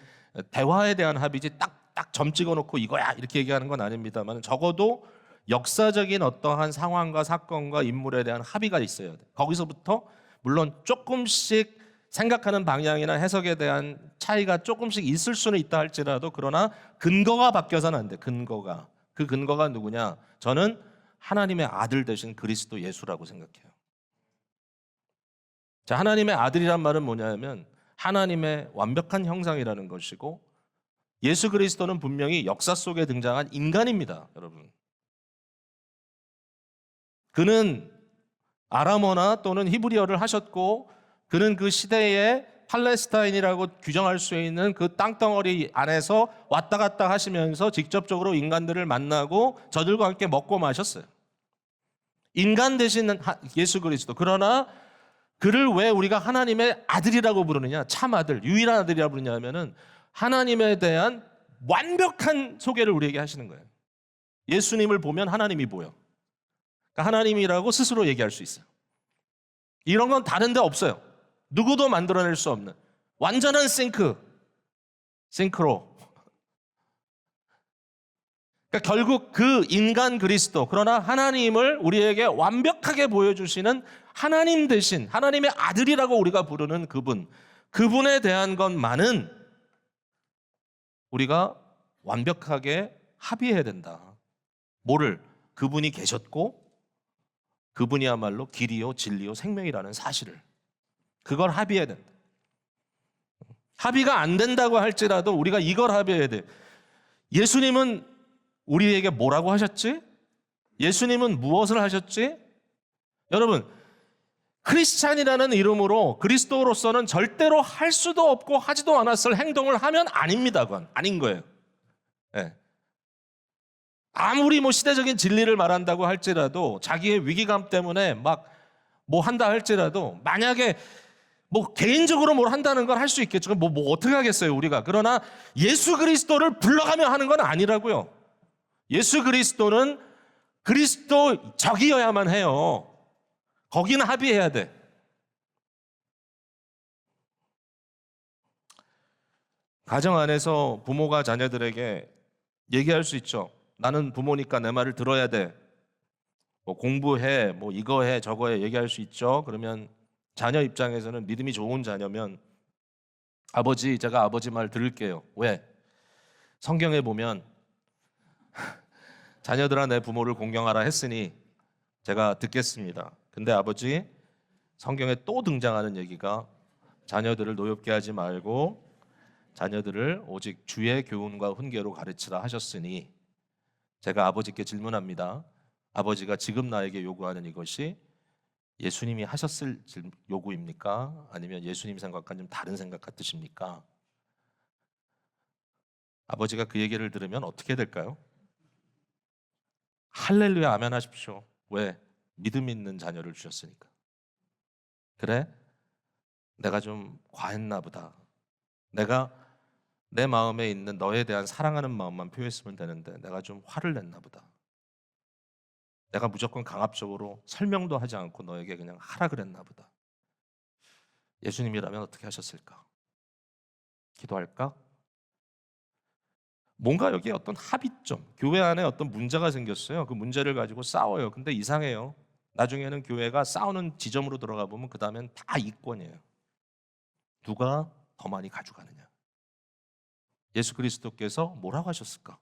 대화에 대한 합의지 딱 점 찍어놓고 이거야 이렇게 얘기하는 건 아닙니다만 적어도 역사적인 어떠한 상황과 사건과 인물에 대한 합의가 있어야 돼요. 거기서부터 물론 조금씩 생각하는 방향이나 해석에 대한 차이가 조금씩 있을 수는 있다 할지라도 그러나 근거가 바뀌어서는 안 돼. 근거가. 그 근거가 누구냐? 저는 하나님의 아들 되신 그리스도 예수라고 생각해요. 자, 하나님의 아들이란 말은 뭐냐면 하나님의 완벽한 형상이라는 것이고 예수 그리스도는 분명히 역사 속에 등장한 인간입니다, 여러분. 그는 아람어나 또는 히브리어를 하셨고 그는 그 시대에 팔레스타인이라고 규정할 수 있는 그 땅덩어리 안에서 왔다 갔다 하시면서 직접적으로 인간들을 만나고 저들과 함께 먹고 마셨어요. 인간 되신 예수 그리스도. 그러나 그를 왜 우리가 하나님의 아들이라고 부르느냐, 참 아들, 유일한 아들이라고 부르냐 하면은 하나님에 대한 완벽한 소개를 우리에게 하시는 거예요. 예수님을 보면 하나님이 보여. 그러니까 하나님이라고 스스로 얘기할 수 있어요. 이런 건 다른 데 없어요. 누구도 만들어낼 수 없는 완전한 싱크로. 그러니까 결국 그 인간 그리스도, 그러나 하나님을 우리에게 완벽하게 보여주시는 하나님 대신 하나님의 아들이라고 우리가 부르는 그분에 대한 것만은 우리가 완벽하게 합의해야 된다. 뭐를? 그분이 계셨고 그분이야말로 길이요 진리요 생명이라는 사실을, 그걸 합의해야 된다. 합의가 안 된다고 할지라도 우리가 이걸 합의해야 돼. 예수님은 우리에게 뭐라고 하셨지? 예수님은 무엇을 하셨지? 여러분, 크리스찬이라는 이름으로 그리스도로서는 절대로 할 수도 없고 하지도 않았을 행동을 하면 아닙니다. 그건 아닌 거예요. 네. 아무리 시대적인 진리를 말한다고 할지라도, 자기의 위기감 때문에 막 뭐 한다 할지라도, 만약에 개인적으로 뭘 한다는 건 할 수 있겠죠. 어떻게 하겠어요, 우리가. 그러나 예수 그리스도를 불러가며 하는 건 아니라고요. 예수 그리스도는 그리스도적이어야만 해요. 거기는 합의해야 돼. 가정 안에서 부모가 자녀들에게 얘기할 수 있죠. 나는 부모니까 내 말을 들어야 돼. 공부해, 이거 해, 저거 해 얘기할 수 있죠. 그러면 자녀 입장에서는 믿음이 좋은 자녀면, 아버지, 제가 아버지 말 들을게요. 왜? 성경에 보면 자녀들아 내 부모를 공경하라 했으니 제가 듣겠습니다. 근데 아버지, 성경에 또 등장하는 얘기가 자녀들을 노엽게 하지 말고 자녀들을 오직 주의 교훈과 훈계로 가르치라 하셨으니, 제가 아버지께 질문합니다. 아버지가 지금 나에게 요구하는 이것이 예수님이 하셨을 요구입니까? 아니면 예수님 생각과는 좀 다른 생각 같으십니까? 아버지가 그 얘기를 들으면 어떻게 될까요? 할렐루야 아멘 하십시오. 왜? 믿음 있는 자녀를 주셨으니까. 그래? 내가 좀 과했나 보다. 내가 내 마음에 있는 너에 대한 사랑하는 마음만 표했으면 되는데 내가 좀 화를 냈나 보다. 내가 무조건 강압적으로 설명도 하지 않고 너에게 그냥 하라 그랬나 보다. 예수님이라면 어떻게 하셨을까? 기도할까? 뭔가 여기에 어떤 합의점, 교회 안에 어떤 문제가 생겼어요. 그 문제를 가지고 싸워요. 근데 이상해요. 나중에는 교회가 싸우는 지점으로 들어가 보면 그 다음엔 다 이권이에요. 누가 더 많이 가져가느냐. 예수 그리스도께서 뭐라고 하셨을까?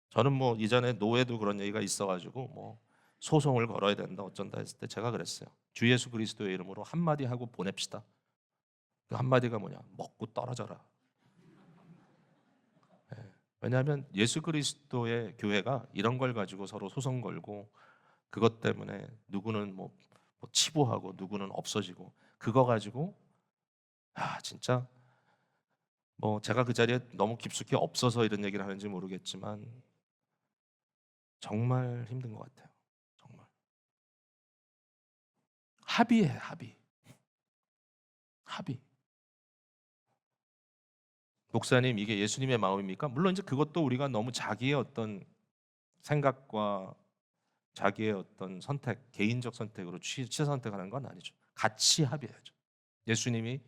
저는 이전에 노예도 그런 얘기가 있어가지고 소송을 걸어야 된다 어쩐다 했을 때 제가 그랬어요. 주 예수 그리스도의 이름으로 한마디 하고 보냅시다. 그 한마디가 뭐냐? 먹고 떨어져라. 왜냐하면 예수 그리스도의 교회가 이런 걸 가지고 서로 소송 걸고, 그것 때문에 누구는 치부하고 누구는 없어지고, 그거 가지고 진짜 제가 그 자리에 너무 깊숙이 없어서 이런 얘기를 하는지 모르겠지만 정말 힘든 것 같아요. 정말 합의. 목사님, 이게 예수님의 마음입니까? 물론 이제 그것도 우리가 너무 자기의 어떤 생각과 자기의 어떤 선택, 개인적 선택으로 취선택하는 건 아니죠. 같이 합의해야죠. 예수님이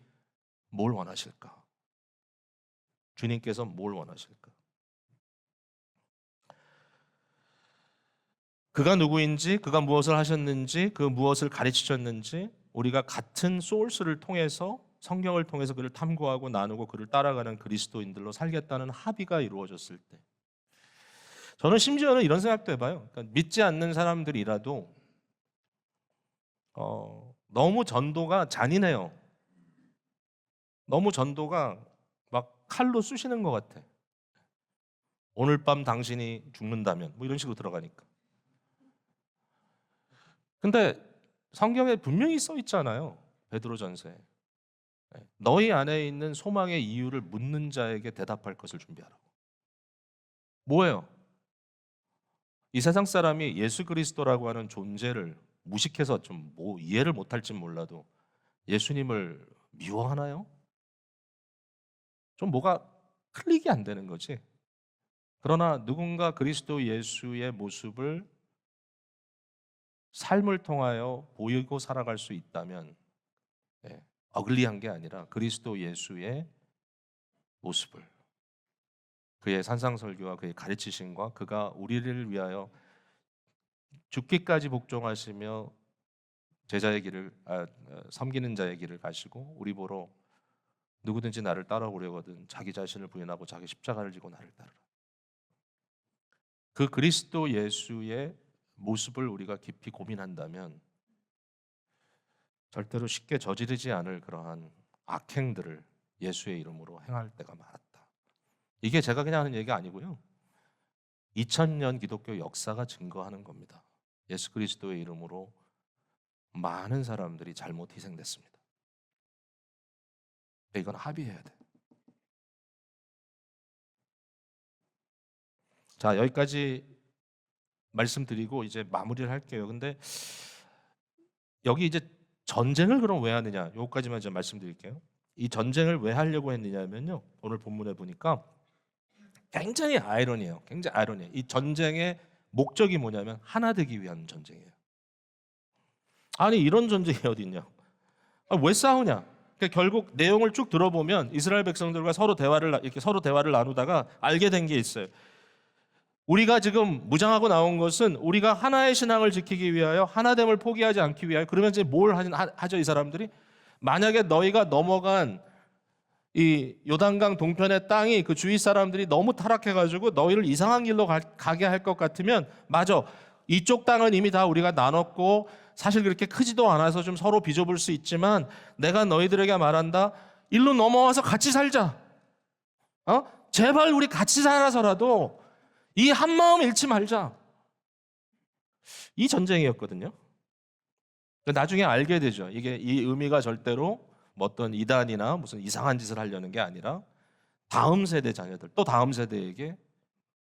뭘 원하실까? 주님께서 뭘 원하실까? 그가 누구인지, 그가 무엇을 하셨는지, 그 무엇을 가르치셨는지 우리가 같은 소urce를 통해서, 성경을 통해서 그를 탐구하고 나누고 그를 따라가는 그리스도인들로 살겠다는 합의가 이루어졌을 때, 저는 심지어는 이런 생각도 해봐요. 그러니까 믿지 않는 사람들이라도 너무 전도가 잔인해요. 너무 전도가 막 칼로 쑤시는 것 같아. 오늘 밤 당신이 죽는다면 이런 식으로 들어가니까. 근데 성경에 분명히 써 있잖아요. 베드로전서에. 너희 안에 있는 소망의 이유를 묻는 자에게 대답할 것을 준비하라고. 뭐예요? 이 세상 사람이 예수 그리스도라고 하는 존재를 무식해서 좀 뭐 이해를 못할진 몰라도 예수님을 미워하나요? 좀 뭐가 클릭이 안 되는 거지. 그러나 누군가 그리스도 예수의 모습을 삶을 통하여 보이고 살아갈 수 있다면, 어글리한 게 아니라 그리스도 예수의 모습을, 그의 산상설교와 그의 가르치심과 그가 우리를 위하여 죽기까지 복종하시며 제자의 길을 섬기는 자의 길을 가시고 우리 보러 누구든지 나를 따라오려거든 자기 자신을 부인하고 자기 십자가를 지고 나를 따르라. 그 그리스도 예수의 모습을 우리가 깊이 고민한다면 절대로 쉽게 저지르지 않을 그러한 악행들을 예수의 이름으로 행할 때가 많았다. 이게 제가 그냥 하는 얘기가 아니고요. 2000년 기독교 역사가 증거하는 겁니다. 예수 그리스도의 이름으로 많은 사람들이 잘못 희생됐습니다. 이건 합의해야 돼. 자, 여기까지 말씀드리고 이제 마무리를 할게요. 근데 여기 이제 전쟁을 그럼 왜 하느냐? 요거까지만 좀 말씀드릴게요. 이 전쟁을 왜 하려고 했느냐면요. 오늘 본문에 보니까 굉장히 아이러니해요. 굉장히 아이러니해요. 이 전쟁의 목적이 뭐냐면 하나 되기 위한 전쟁이에요. 아니 이런 전쟁이 어디 있냐? 왜 싸우냐? 그러니까 결국 내용을 쭉 들어보면 이스라엘 백성들과 서로 대화를 나누다가 알게 된 게 있어요. 우리가 지금 무장하고 나온 것은 우리가 하나의 신앙을 지키기 위하여 하나됨을 포기하지 않기 위하여. 그러면 이제 뭘 하죠 이 사람들이? 만약에 너희가 넘어간 이 요단강 동편의 땅이 그 주위 사람들이 너무 타락해가지고 너희를 이상한 길로 가게 할 것 같으면, 맞아, 이쪽 땅은 이미 다 우리가 나눴고 사실 그렇게 크지도 않아서 좀 서로 비좁을 수 있지만 내가 너희들에게 말한다, 일로 넘어와서 같이 살자. 제발 우리 같이 살아서라도 이 한 마음 잃지 말자. 이 전쟁이었거든요. 나중에 알게 되죠. 이게 이 의미가 절대로 뭐 어떤 이단이나 무슨 이상한 짓을 하려는 게 아니라 다음 세대 자녀들, 또 다음 세대에게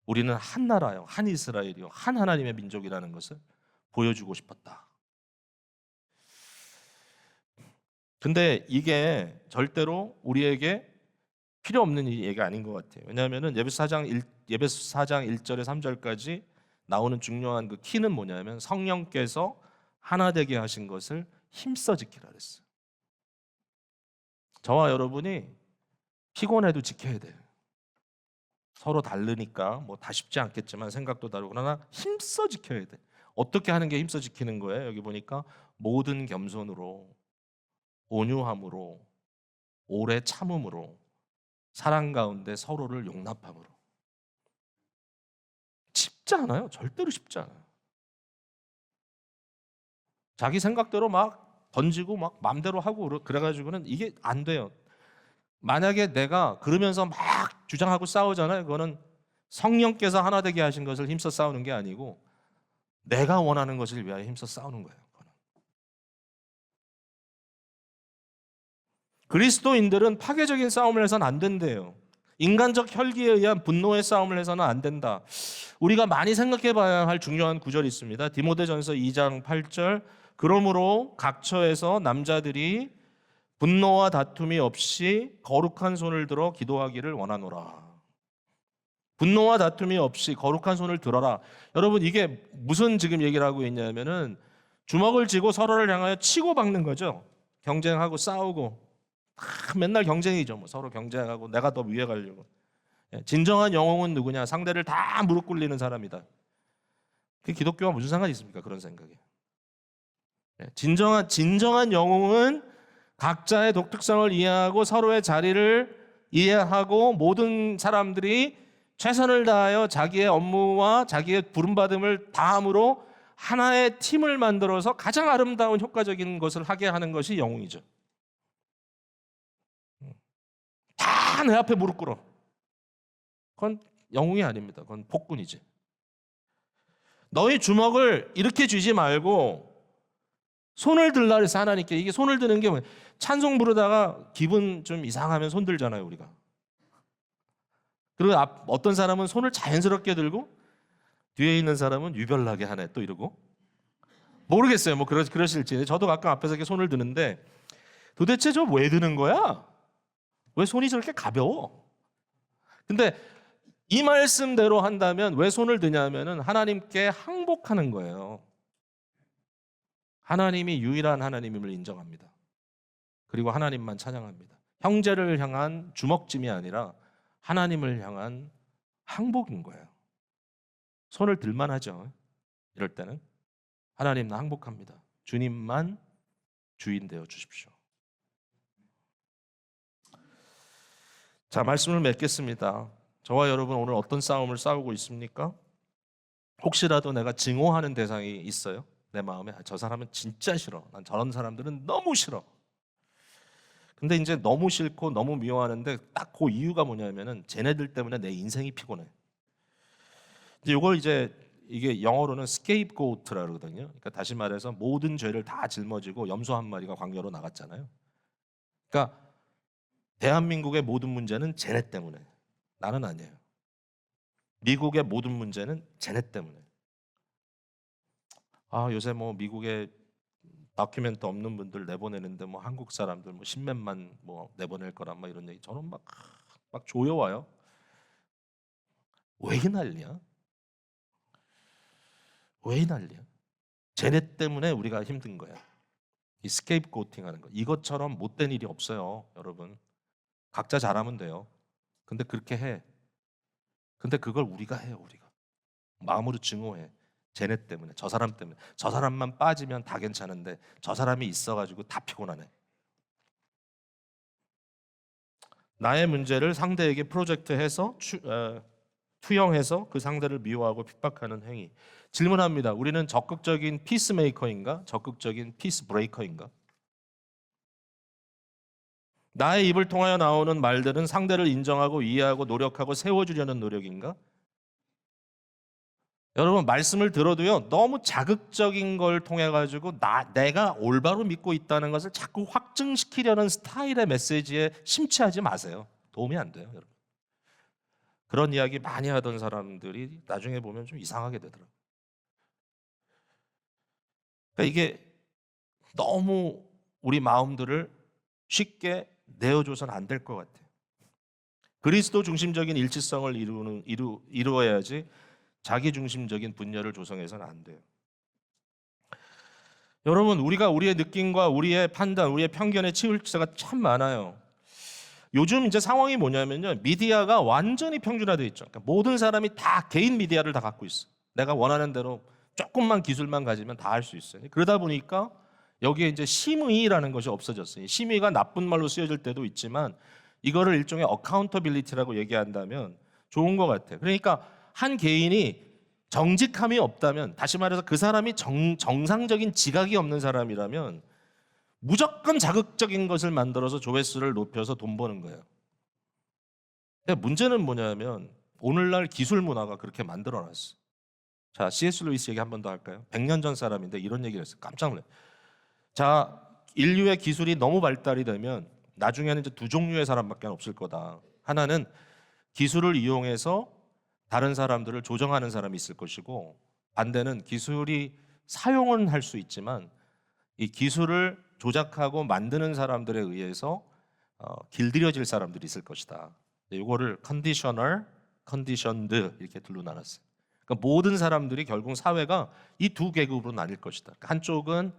우리는 한 나라요, 한 이스라엘이요, 한 하나님의 민족이라는 것을 보여주고 싶었다. 근데 이게 절대로 우리에게 필요 없는 얘기가 아닌 것 같아요. 왜냐하면 예배서 4장 1절에 3절까지 나오는 중요한 그 키는 뭐냐면 성령께서 하나 되게 하신 것을 힘써 지키라 그랬어요. 저와 여러분이 피곤해도 지켜야 돼요. 서로 다르니까 뭐 다 쉽지 않겠지만 생각도 다르고, 그러나 힘써 지켜야 돼. 어떻게 하는 게 힘써 지키는 거예요? 여기 보니까 모든 겸손으로, 온유함으로, 오래 참음으로, 사랑 가운데 서로를 용납함으로. 쉽지 않아요. 절대로 쉽지 않아요. 자기 생각대로 막 던지고 막 마음대로 하고 그래가지고는 이게 안 돼요. 만약에 내가 그러면서 막 주장하고 싸우잖아요. 그거는 성령께서 하나 되게 하신 것을 힘써 싸우는 게 아니고 내가 원하는 것을 위하여 힘써 싸우는 거예요. 그거는. 그리스도인들은 파괴적인 싸움을 해서는 안 된대요. 인간적 혈기에 의한 분노의 싸움을 해서는 안 된다. 우리가 많이 생각해 봐야 할 중요한 구절이 있습니다. 디모데전서 2장 8절. 그러므로 각처에서 남자들이 분노와 다툼이 없이 거룩한 손을 들어 기도하기를 원하노라. 분노와 다툼이 없이 거룩한 손을 들어라. 여러분, 이게 무슨 지금 얘기를 하고 있냐면은 주먹을 쥐고 서로를 향하여 치고 박는 거죠. 경쟁하고 싸우고 맨날 경쟁이죠. 뭐 서로 경쟁하고 내가 더 위에 가려고. 진정한 영웅은 누구냐? 상대를 다 무릎 꿇리는 사람이다. 그 기독교와 무슨 상관이 있습니까? 그런 생각에. 진정한 영웅은 각자의 독특성을 이해하고 서로의 자리를 이해하고 모든 사람들이 최선을 다하여 자기의 업무와 자기의 부름받음을 다함으로 하나의 팀을 만들어서 가장 아름다운 효과적인 것을 하게 하는 것이 영웅이죠. 다 내 앞에 무릎 꿇어. 그건 영웅이 아닙니다. 그건 폭군이지. 너희 주먹을 이렇게 쥐지 말고 손을 들라 그래서 하나님께. 이게 손을 드는 게 뭐예요? 찬송 부르다가 기분 좀 이상하면 손 들잖아요, 우리가. 그리고 어떤 사람은 손을 자연스럽게 들고 뒤에 있는 사람은 유별나게 하네 또 이러고. 모르겠어요. 뭐 그러실지. 저도 가끔 앞에서 이렇게 손을 드는데 도대체 저 왜 드는 거야? 왜 손이 저렇게 가벼워? 근데 이 말씀대로 한다면 왜 손을 드냐면은 하나님께 항복하는 거예요. 하나님이 유일한 하나님임을 인정합니다. 그리고 하나님만 찬양합니다. 형제를 향한 주먹짐이 아니라 하나님을 향한 항복인 거예요. 손을 들만하죠. 이럴 때는 하나님 나 항복합니다. 주님만 주인 되어 주십시오. 자, 말씀을 맺겠습니다. 저와 여러분 오늘 어떤 싸움을 싸우고 있습니까? 혹시라도 내가 증오하는 대상이 있어요? 내 마음에 저 사람은 진짜 싫어. 난 저런 사람들은 너무 싫어. 근데 이제 너무 싫고 너무 미워하는데 딱 그 이유가 뭐냐면은 쟤네들 때문에 내 인생이 피곤해. 이제 이걸 이게 영어로는 scapegoat라 그러거든요. 그러니까 다시 말해서 모든 죄를 다 짊어지고 염소 한 마리가 광야로 나갔잖아요. 그러니까 대한민국의 모든 문제는 쟤네 때문에. 나는 아니에요. 미국의 모든 문제는 쟤네 때문에. 아, 요새 뭐 미국에 다큐멘트 없는 분들 내보내는데 뭐 한국 사람들 뭐 십몇만 뭐 내보낼 거란 막 이런 얘기 저는 막 조여와요. 왜 이 난리야? 왜 이 난리야? 쟤네 때문에 우리가 힘든 거야. 이 스케이프고팅 하는 거. 이것처럼 못된 일이 없어요, 여러분. 각자 잘하면 돼요. 근데 그렇게 해. 근데 그걸 우리가 해요, 우리가. 마음으로 증오해. 쟤네 때문에, 저 사람 때문에. 저 사람만 빠지면 다 괜찮은데 저 사람이 있어가지고 다 피곤하네. 나의 문제를 상대에게 프로젝트해서 투영해서 그 상대를 미워하고 핍박하는 행위. 질문합니다. 우리는 적극적인 피스메이커인가? 적극적인 피스 브레이커인가? 나의 입을 통하여 나오는 말들은 상대를 인정하고 이해하고 노력하고 세워주려는 노력인가? 여러분 말씀을 들어도요 너무 자극적인 걸 통해 가지고 내가 올바로 믿고 있다는 것을 자꾸 확증시키려는 스타일의 메시지에 심취하지 마세요. 도움이 안 돼요, 여러분. 그런 이야기 많이 하던 사람들이 나중에 보면 좀 이상하게 되더라고요. 그러니까 이게 너무 우리 마음들을 쉽게 내어줘서는 안 될 것 같아요. 그리스도 중심적인 일치성을 이루어야지 자기 중심적인 분열을 조성해서는 안 돼요. 여러분 우리가 우리의 느낌과 우리의 판단, 우리의 편견에 치울 때가 참 많아요. 요즘 이제 상황이 뭐냐면요, 미디어가 완전히 평준화되어 있죠. 그러니까 모든 사람이 다 개인 미디어를 다 갖고 있어. 내가 원하는 대로 조금만 기술만 가지면 다 할 수 있어요. 그러다 보니까 여기에 이제 심의라는 것이 없어졌어요. 심의가 나쁜 말로 쓰여질 때도 있지만 이거를 일종의 어카운터빌리티라고 얘기한다면 좋은 것 같아요. 그러니까 한 개인이 정직함이 없다면, 다시 말해서 그 사람이 정상적인 지각이 없는 사람이라면 무조건 자극적인 것을 만들어서 조회수를 높여서 돈 버는 거예요. 근데 문제는 뭐냐면 오늘날 기술 문화가 그렇게 만들어놨어. 자, C.S. 루이스 얘기 한 번 더 할까요? 100년 전 사람인데 이런 얘기를 했어요. 깜짝 놀랐어요. 자, 인류의 기술이 너무 발달이 되면 나중에는 이제 두 종류의 사람밖에 없을 거다. 하나는 기술을 이용해서 다른 사람들을 조정하는 사람이 있을 것이고, 반대는 기술이 사용은 할 수 있지만 이 기술을 조작하고 만드는 사람들에 의해서 길들여질 사람들이 있을 것이다. 이거를 컨디셔널, 컨디션드 이렇게 둘로 나눴어요. 그러니까 모든 사람들이 결국 사회가 이 두 계급으로 나뉠 것이다. 한쪽은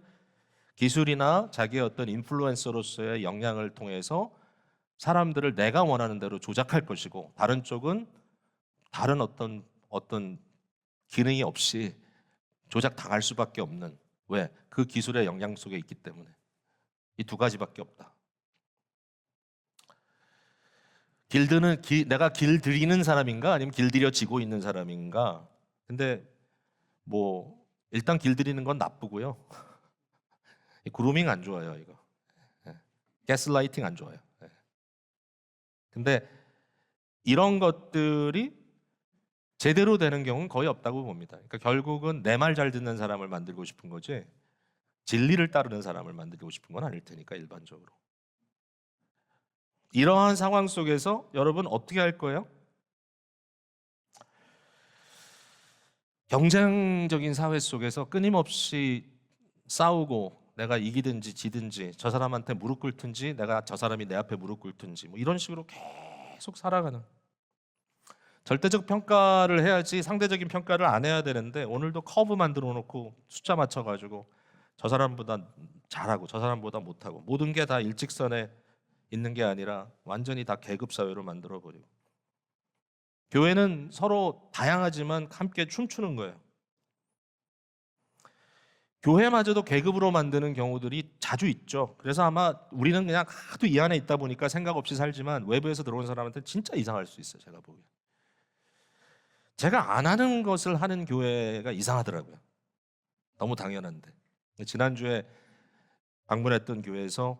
기술이나 자기의 어떤 인플루언서로서의 역량을 통해서 사람들을 내가 원하는 대로 조작할 것이고, 다른 쪽은 다른 어떤 기능이 없이 조작당할 수밖에 없는, 왜? 그 기술의 영향 속에 있기 때문에. 이 두 가지밖에 없다. 길드는 내가 길들이는 사람인가 아니면 길들여지고 있는 사람인가? 근데 뭐 일단 길들이는 건 나쁘고요. 그루밍 안 좋아요, 이거. 가스라이팅 안 좋아요. 근데 이런 것들이 제대로 되는 경우는 거의 없다고 봅니다. 그러니까 결국은 내 말 잘 듣는 사람을 만들고 싶은 거지 진리를 따르는 사람을 만들고 싶은 건 아닐 테니까, 일반적으로. 이러한 상황 속에서 여러분 어떻게 할 거예요? 경쟁적인 사회 속에서 끊임없이 싸우고 내가 이기든지 지든지 저 사람한테 무릎 꿇든지 내가 저 사람이 내 앞에 무릎 꿇든지 뭐 이런 식으로 계속 살아가는, 절대적 평가를 해야지 상대적인 평가를 안 해야 되는데 오늘도 커브 만들어 놓고 숫자 맞춰 가지고 저 사람보다 잘하고 저 사람보다 못하고 모든 게 다 일직선에 있는 게 아니라 완전히 다 계급 사회로 만들어 버리고, 교회는 서로 다양하지만 함께 춤추는 거예요. 교회마저도 계급으로 만드는 경우들이 자주 있죠. 그래서 아마 우리는 그냥 하도 이 안에 있다 보니까 생각 없이 살지만 외부에서 들어온 사람한테 진짜 이상할 수 있어요. 제가 보기에. 제가 안 하는 것을 하는 교회가 이상하더라고요. 너무 당연한데. 지난주에 방문했던 교회에서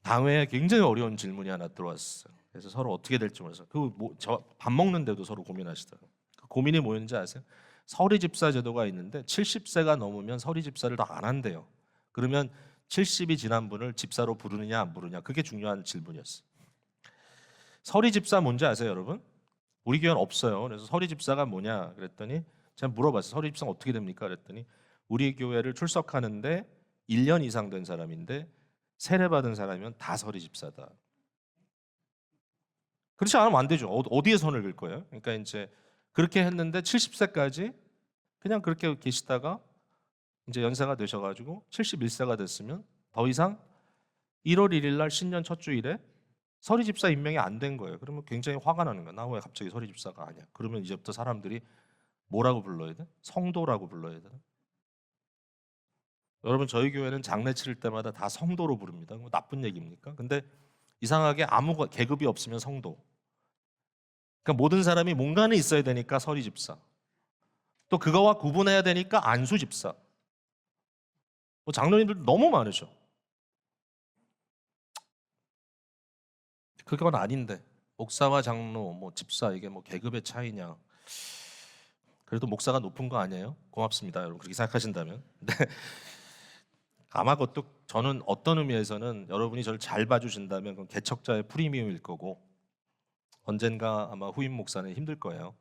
당회에 굉장히 어려운 질문이 하나 들어왔어요. 그래서 서로 어떻게 될지 몰라서 저 밥 먹는데도 서로 고민하시더라고요. 그 고민이 뭐였는지 아세요? 서리 집사 제도가 있는데 70세가 넘으면 서리 집사를 더 안 한대요. 그러면 70이 지난 분을 집사로 부르느냐 안 부르냐, 그게 중요한 질문이었어요. 서리 집사 뭔지 아세요, 여러분? 우리 교회는 없어요. 그래서 서리 집사가 뭐냐 그랬더니 제가 물어봤어요. 서리 집사가 어떻게 됩니까? 그랬더니 우리 교회를 출석하는데 1년 이상 된 사람인데 세례 받은 사람이면 다 서리 집사다. 그렇지 않으면 안 되죠. 어디에 선을 긋을 거예요? 그러니까 이제 그렇게 했는데 70세까지 그냥 그렇게 계시다가 이제 연세가 되셔가지고 71세가 됐으면 더 이상 1월 1일 날 신년 첫 주일에 서리 집사 임명이 안 된 거예요. 그러면 굉장히 화가 나는 거야. 나 왜 갑자기 서리 집사가 아니야? 그러면 이제부터 사람들이 뭐라고 불러야 돼? 성도라고 불러야 돼. 여러분 저희 교회는 장례 치를 때마다 다 성도로 부릅니다. 뭐 나쁜 얘기입니까? 근데 이상하게 아무 계급이 없으면 성도. 그러니까 모든 사람이 뭔가는 있어야 되니까 서리 집사. 또 그거와 구분해야 되니까 안수 집사. 뭐 장로님들 너무 많으셔. 그건 아닌데 목사와 장로, 뭐 집사 이게 뭐 계급의 차이냐? 그래도 목사가 높은 거 아니에요? 고맙습니다, 여러분 그렇게 생각하신다면. 네. 아마 그것도 저는 어떤 의미에서는 여러분이 저를 잘 봐주신다면 그건 개척자의 프리미엄일 거고 언젠가 아마 후임 목사는 힘들 거예요.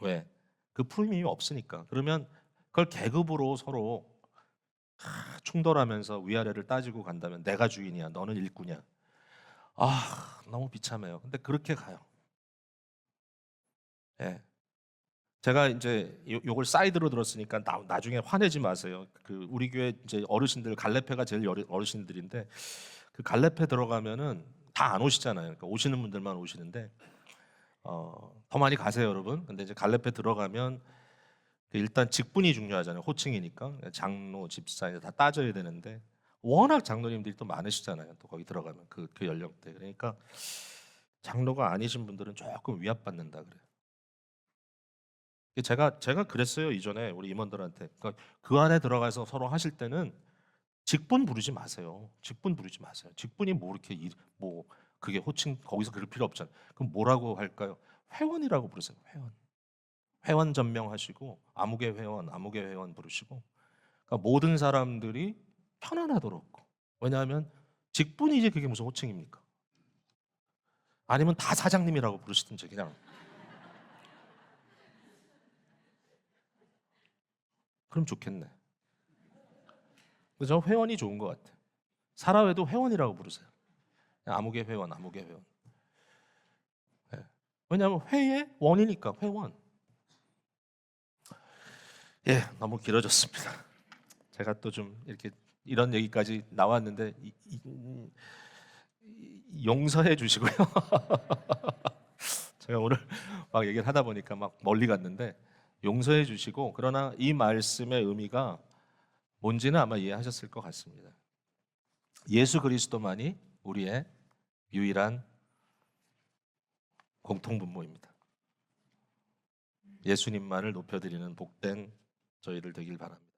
왜? 그 프리미엄이 없으니까. 그러면 그걸 계급으로 서로 충돌하면서 위아래를 따지고 간다면 내가 주인이야, 너는 일꾼이야. 너무 비참해요. 근데 그렇게 가요. 예. 제가 이제 요걸 사이드로 들었으니까 나중에 화내지 마세요. 그 우리 교회 이제 어르신들 갈래페가 제일 어르신들인데 그 갈래페 들어가면은 다 안 오시잖아요. 그러니까 오시는 분들만 오시는데 더 많이 가세요, 여러분. 근데 이제 갈래페 들어가면 일단 직분이 중요하잖아요. 호칭이니까 장로, 집사 다 따져야 되는데 워낙 장로님들이 또 많으시잖아요. 또 거기 들어가면 그 연령대. 그러니까 장로가 아니신 분들은 조금 위압받는다 그래요. 제가 그랬어요 이전에 우리 임원들한테. 그러니까 그 안에 들어가서 서로 하실 때는 직분 부르지 마세요. 직분 부르지 마세요. 직분이 뭐 이렇게 뭐 그게 호칭 거기서 그럴 필요 없잖아요. 그럼 뭐라고 할까요? 회원이라고 부르세요. 회원. 회원 전명하시고 아무개 회원 부르시고, 그러니까 모든 사람들이 편안하도록. 왜냐하면 직분이지 그게 무슨 호칭입니까? 아니면 다 사장님이라고 부르시든지 그냥. 그럼 좋겠네. 그래서 회원이 좋은 것 같아. 사라회도 회원이라고 부르세요. 아무개 회원, 아무개 회원. 네. 왜냐하면 회의 원이니까 회원. 예, 너무 길어졌습니다. 제가 또 좀 이렇게 이런 얘기까지 나왔는데 용서해 주시고요. 제가 오늘 막 얘기를 하다 보니까 막 멀리 갔는데 용서해 주시고, 그러나 이 말씀의 의미가 뭔지는 아마 이해하셨을 것 같습니다. 예수 그리스도만이 우리의 유일한 공통분모입니다. 예수님만을 높여드리는 복된 저희들 되길 바랍니다.